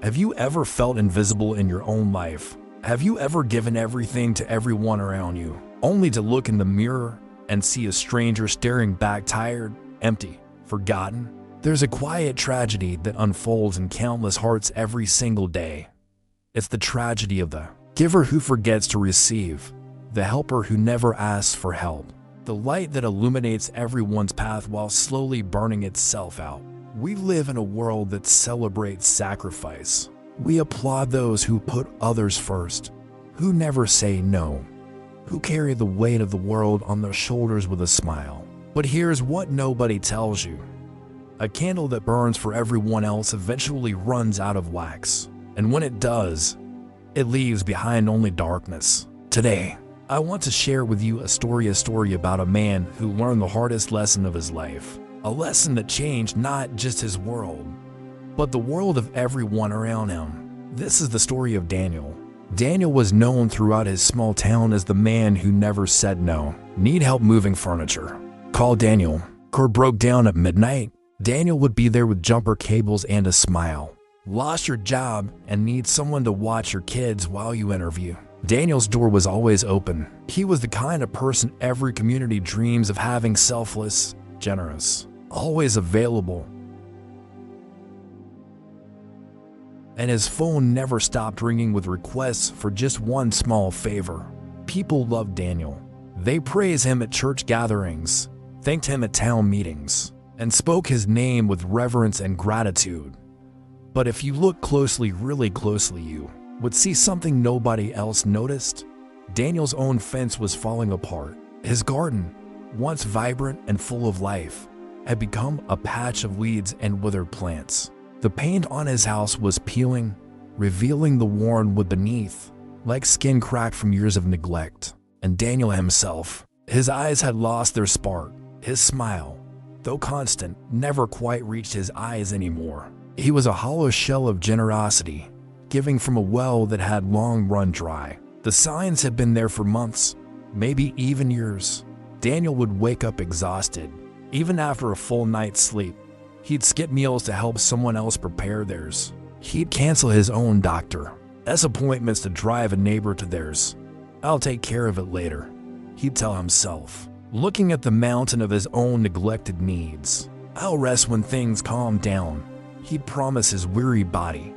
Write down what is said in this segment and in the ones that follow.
Have you ever felt invisible in your own life? Have you ever given everything to everyone around you, only to look in the mirror and see a stranger staring back, tired, empty, forgotten? There's a quiet tragedy that unfolds in countless hearts every single day. It's the tragedy of the giver who forgets to receive, the helper who never asks for help, the light that illuminates everyone's path while slowly burning itself out. We live in a world that celebrates sacrifice. We applaud those who put others first, who never say no, who carry the weight of the world on their shoulders with a smile. But here's what nobody tells you. A candle that burns for everyone else eventually runs out of wax. And when it does, it leaves behind only darkness. Today, I want to share with you a story about a man who learned the hardest lesson of his life. A lesson that changed not just his world, but the world of everyone around him. This is the story of Daniel. Daniel was known throughout his small town as the man who never said no. Need help moving furniture? Call Daniel. Car broke down at midnight. Daniel would be there with jumper cables and a smile. Lost your job and need someone to watch your kids while you interview? Daniel's door was always open. He was the kind of person every community dreams of having, selfless, generous, always available. And his phone never stopped ringing with requests for just one small favor. People loved Daniel. They praised him at church gatherings, thanked him at town meetings, and spoke his name with reverence and gratitude. But if you look closely, really closely, you would see something nobody else noticed. Daniel's own fence was falling apart. His garden, once vibrant and full of life, had become a patch of weeds and withered plants. The paint on his house was peeling, revealing the worn wood beneath, like skin cracked from years of neglect. And Daniel himself, his eyes had lost their spark. His smile, though constant, never quite reached his eyes anymore. He was a hollow shell of generosity, giving from a well that had long run dry. The signs had been there for months, maybe even years. Daniel would wake up exhausted. Even after a full night's sleep, he'd skip meals to help someone else prepare theirs. He'd cancel his own doctor's appointments to drive a neighbor to theirs. I'll take care of it later, he'd tell himself, looking at the mountain of his own neglected needs. I'll rest when things calm down, he'd promise his weary body.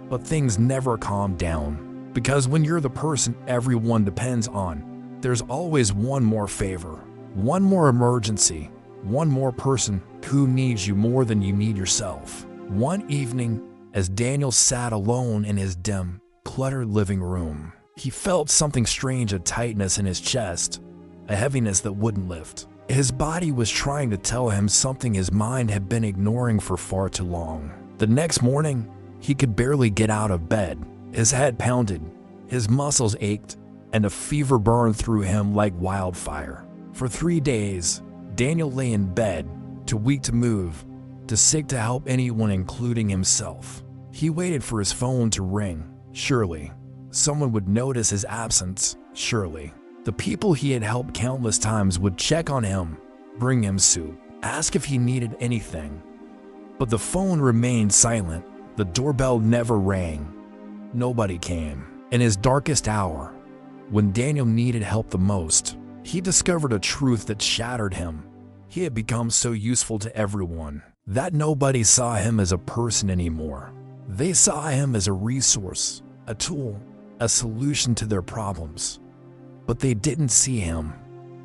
But things never calmed down, because when you're the person everyone depends on, there's always one more favor, one more emergency, one more person who needs you more than you need yourself. One evening, as Daniel sat alone in his dim, cluttered living room, he felt something strange, a tightness in his chest, a heaviness that wouldn't lift. His body was trying to tell him something his mind had been ignoring for far too long. The next morning, he could barely get out of bed. His head pounded, his muscles ached, and a fever burned through him like wildfire. For 3 days, Daniel lay in bed, too weak to move, too sick to help anyone, including himself. He waited for his phone to ring. Surely, someone would notice his absence. Surely, the people he had helped countless times would check on him, bring him soup, ask if he needed anything. But the phone remained silent. The doorbell never rang. Nobody came. In his darkest hour, when Daniel needed help the most, he discovered a truth that shattered him. He had become so useful to everyone that nobody saw him as a person anymore. They saw him as a resource, a tool, a solution to their problems. But they didn't see him.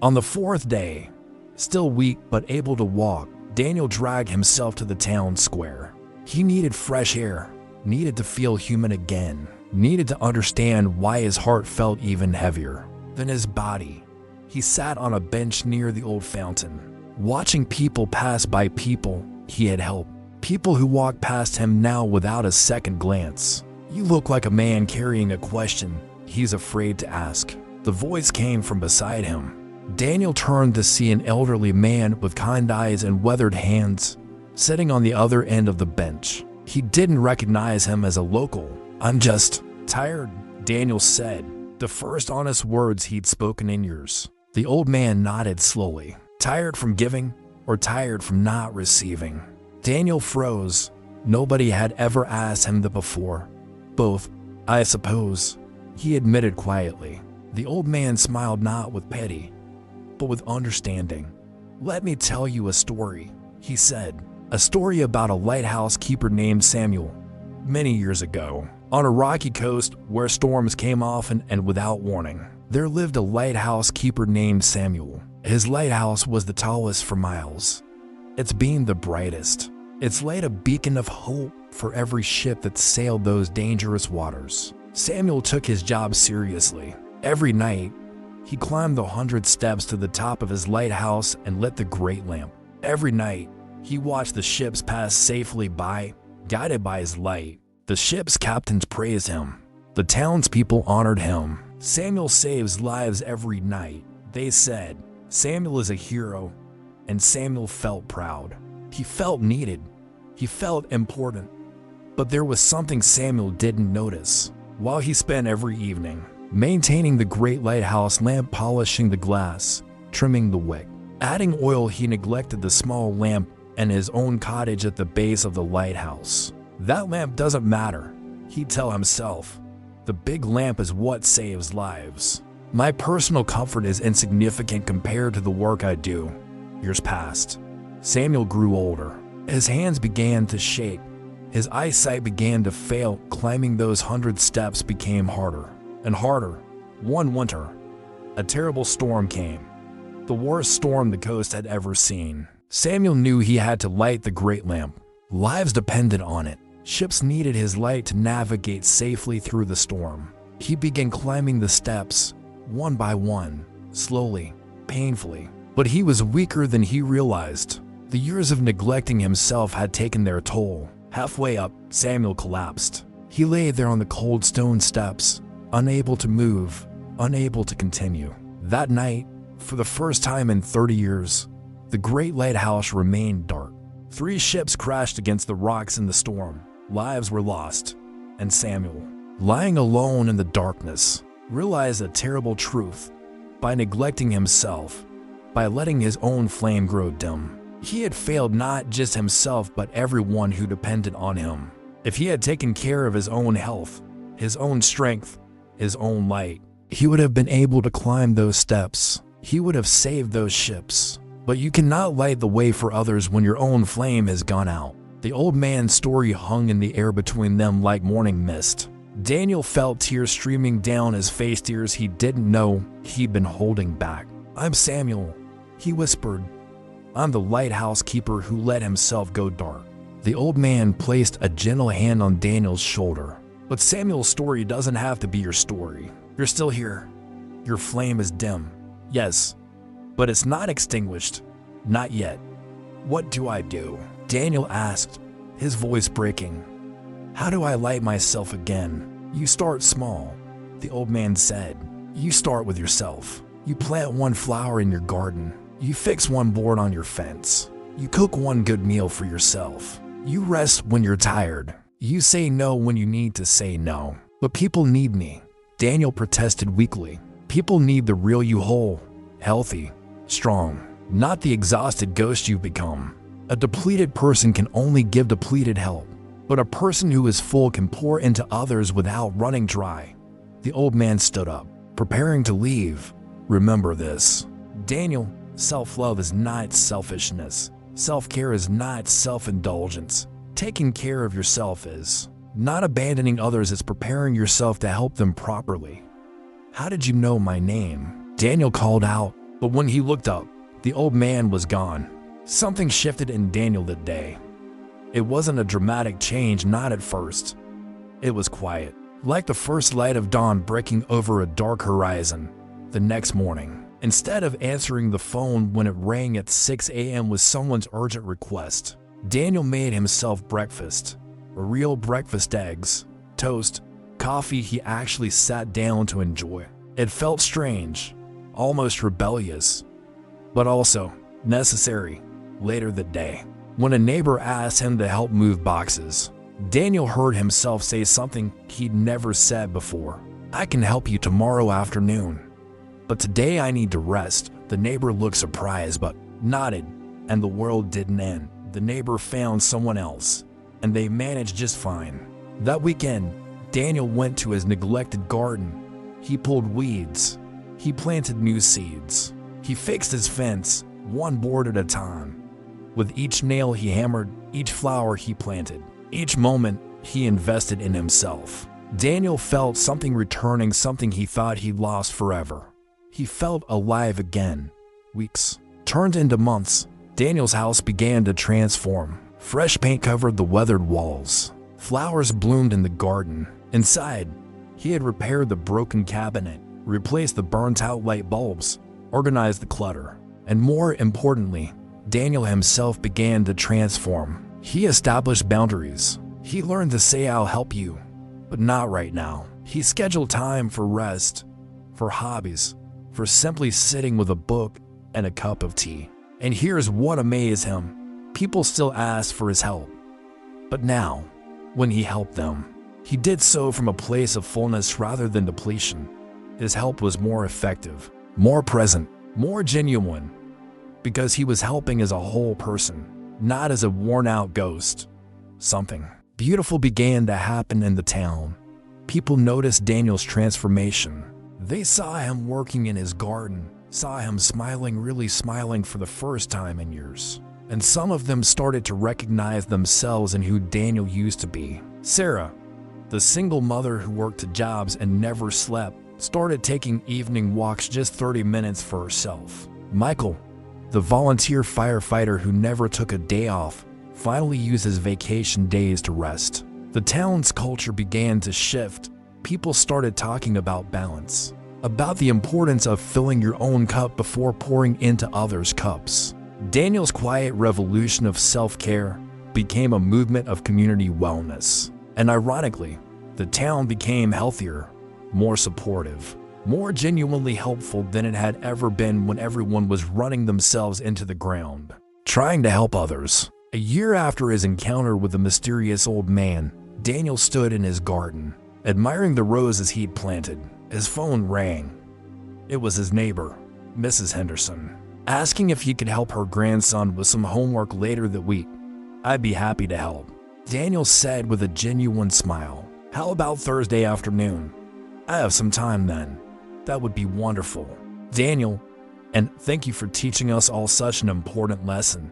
On the 4th day, still weak but able to walk, Daniel dragged himself to the town square. He needed fresh air, needed to feel human again, needed to understand why his heart felt even heavier than his body. He sat on a bench near the old fountain, watching people pass by, people he had helped, people who walked past him now without a second glance. You look like a man carrying a question he's afraid to ask. The voice came from beside him. Daniel turned to see an elderly man with kind eyes and weathered hands, sitting on the other end of the bench. He didn't recognize him as a local. "I'm just tired," Daniel said, the first honest words he'd spoken in years. The old man nodded slowly. "Tired from giving or tired from not receiving?" Daniel froze, Nobody had ever asked him that before. Both, I suppose, he admitted quietly. The old man smiled not with pity, but with understanding. "Let me tell you a story," he said. "A story about a lighthouse keeper named Samuel. Many years ago, on a rocky coast where storms came often and without warning, there lived a lighthouse keeper named Samuel. His lighthouse was the tallest for miles, its beam the brightest. It's laid a beacon of hope for every ship that sailed those dangerous waters. Samuel took his job seriously. Every night, he climbed the 100 steps to the top of his lighthouse and lit the great lamp. Every night, he watched the ships pass safely by, guided by his light. The ship's captains praised him. The townspeople honored him. Samuel saves lives every night. They said, Samuel is a hero, and Samuel felt proud. He felt needed. He felt important. But there was something Samuel didn't notice. While he spent every evening maintaining the great lighthouse lamp, polishing the glass, trimming the wick, adding oil, he neglected the small lamp and his own cottage at the base of the lighthouse. That lamp doesn't matter, he'd tell himself. The big lamp is what saves lives. My personal comfort is insignificant compared to the work I do. Years passed. Samuel grew older. His hands began to shake. His eyesight began to fail. Climbing those 100 steps became harder and harder. One winter, a terrible storm came. The worst storm the coast had ever seen. Samuel knew he had to light the great lamp. Lives depended on it. Ships needed his light to navigate safely through the storm. He began climbing the steps, one by one, slowly, painfully. But he was weaker than he realized. The years of neglecting himself had taken their toll. Halfway up, Samuel collapsed. He lay there on the cold stone steps, unable to move, unable to continue. That night, for the first time in 30 years, the great lighthouse remained dark. 3 ships crashed against the rocks in the storm. Lives were lost, and Samuel, lying alone in the darkness, realized a terrible truth. By neglecting himself, by letting his own flame grow dim, he had failed not just himself but everyone who depended on him. If he had taken care of his own health, his own strength, his own light, he would have been able to climb those steps. He would have saved those ships. But you cannot light the way for others when your own flame has gone out. The old man's story hung in the air between them like morning mist. Daniel felt tears streaming down his face, tears he didn't know he'd been holding back. "I'm Samuel," he whispered. "I'm the lighthouse keeper who let himself go dark." The old man placed a gentle hand on Daniel's shoulder. "But Samuel's story doesn't have to be your story. You're still here. Your flame is dim. Yes, but it's not extinguished. Not yet. What do I do?" Daniel asked, his voice breaking. "How do I light myself again?" "You start small," the old man said. "You start with yourself. You plant one flower in your garden. You fix one board on your fence. You cook one good meal for yourself. You rest when you're tired. You say no when you need to say no." "But people need me," Daniel protested weakly. "People need the real you, whole, healthy, strong, not the exhausted ghost you've become. A depleted person can only give depleted help, but a person who is full can pour into others without running dry." The old man stood up, preparing to leave. "Remember this, Daniel, self-love is not selfishness. Self-care is not self-indulgence. Taking care of yourself is not abandoning others, it's preparing yourself to help them properly." "How did you know my name?" Daniel called out, but when he looked up, the old man was gone. Something shifted in Daniel that day. It wasn't a dramatic change, not at first. It was quiet, like the first light of dawn breaking over a dark horizon. The next morning, instead of answering the phone when it rang at 6 a.m. with someone's urgent request, Daniel made himself breakfast. A real breakfast: eggs, toast, coffee he actually sat down to enjoy. It felt strange, almost rebellious, but also necessary. Later that day, when a neighbor asked him to help move boxes, Daniel heard himself say something he'd never said before. "I can help you tomorrow afternoon, but today I need to rest." The neighbor looked surprised but nodded, and the world didn't end. The neighbor found someone else. and they managed just fine. That weekend, Daniel went to his neglected garden. He pulled weeds. He planted new seeds. He fixed his fence, one board at a time. With each nail he hammered, each flower he planted, each moment he invested in himself. Daniel felt something returning, something he thought he'd lost forever. He felt alive again. Weeks turned into months. Daniel's house began to transform. Fresh paint covered the weathered walls. Flowers bloomed in the garden. Inside, he had repaired the broken cabinet, replaced the burnt-out light bulbs, organized the clutter, and more importantly, Daniel himself began to transform. He established boundaries. He learned to say, "I'll help you, but not right now." He scheduled time for rest, for hobbies, for simply sitting with a book and a cup of tea. And here's what amazed him. People still asked for his help. But now, when he helped them, he did so from a place of fullness rather than depletion. His help was more effective, more present, more genuine, because he was helping as a whole person, not as a worn-out ghost. Something beautiful began to happen in the town. People noticed Daniel's transformation. They saw him working in his garden, saw him smiling, really smiling for the first time in years. And some of them started to recognize themselves in who Daniel used to be. Sarah, the single mother who worked 2 jobs and never slept, started taking evening walks just 30 minutes for herself. Michael, the volunteer firefighter who never took a day off, finally used his vacation days to rest. The town's culture began to shift. People started talking about balance, about the importance of filling your own cup before pouring into others' cups. Daniel's quiet revolution of self-care became a movement of community wellness. And ironically, the town became healthier, more supportive, more genuinely helpful than it had ever been when everyone was running themselves into the ground, trying to help others. A year after his encounter with the mysterious old man, Daniel stood in his garden, admiring the roses he'd planted. His phone rang. It was his neighbor, Mrs. Henderson, asking if he could help her grandson with some homework later that week. "I'd be happy to help," Daniel said with a genuine smile. "How about Thursday afternoon? I have some time then." "That would be wonderful, Daniel, and thank you for teaching us all such an important lesson."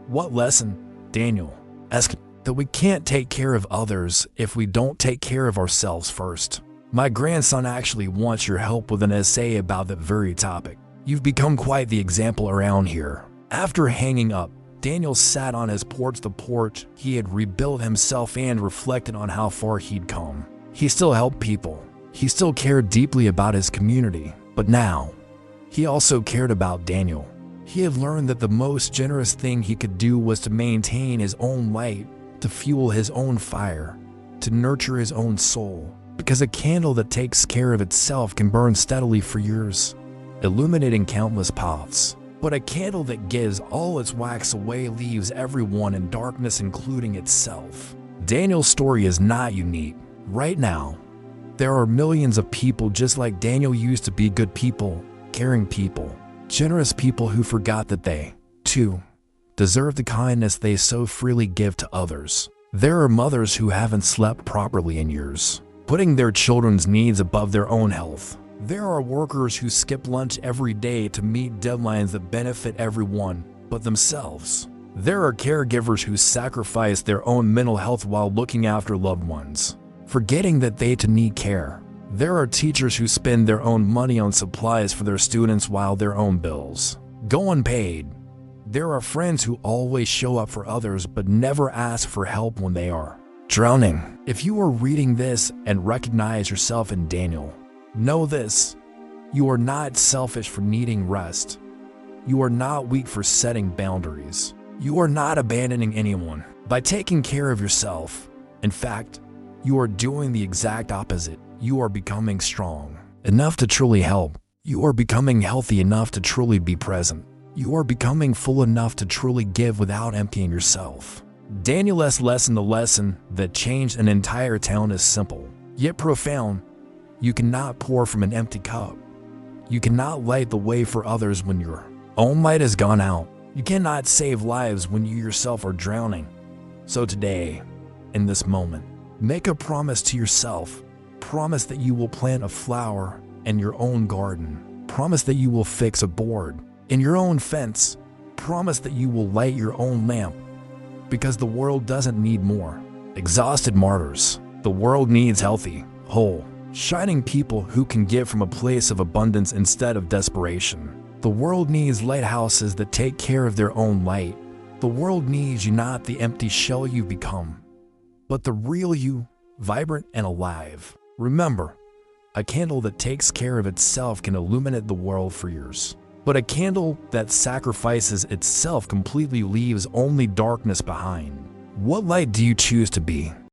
"What lesson?" Daniel asked. "That we can't take care of others if we don't take care of ourselves first. My grandson actually wants your help with an essay about that very topic. You've become quite the example around here." After hanging up, Daniel sat on his porch, the porch he had rebuilt himself, and reflected on how far he'd come. He still helped people. He still cared deeply about his community. But now, he also cared about Daniel. He had learned that the most generous thing he could do was to maintain his own light, to fuel his own fire, to nurture his own soul. Because a candle that takes care of itself can burn steadily for years, illuminating countless paths. But a candle that gives all its wax away leaves everyone in darkness, including itself. Daniel's story is not unique. Right now, there are millions of people just like Daniel used to be, good people, caring people, generous people who forgot that they, too, deserve the kindness they so freely give to others. There are mothers who haven't slept properly in years, putting their children's needs above their own health. There are workers who skip lunch every day to meet deadlines that benefit everyone but themselves. There are caregivers who sacrifice their own mental health while looking after loved ones, forgetting that they too need care. There are teachers who spend their own money on supplies for their students while their own bills go unpaid. There are friends who always show up for others but never ask for help when they are drowning. If you are reading this and recognize yourself in Daniel, know this: you are not selfish for needing rest. You are not weak for setting boundaries. You are not abandoning anyone by taking care of yourself. In fact, you are doing the exact opposite. You are becoming strong enough to truly help. You are becoming healthy enough to truly be present. You are becoming full enough to truly give without emptying yourself. Daniel's lesson, the lesson that changed an entire town, is simple, yet profound. You cannot pour from an empty cup. You cannot light the way for others when your own light has gone out. You cannot save lives when you yourself are drowning. So today, in this moment. Make a promise to yourself. Promise that you will plant a flower in your own garden. Promise that you will fix a board in your own fence. Promise that you will light your own lamp, because the world doesn't need more exhausted martyrs. The world needs healthy, whole, shining people who can give from a place of abundance instead of desperation. The world needs lighthouses that take care of their own light. The world needs you, not the empty shell you've become, but the real you, vibrant and alive. Remember, a candle that takes care of itself can illuminate the world for years, but a candle that sacrifices itself completely leaves only darkness behind. What light do you choose to be?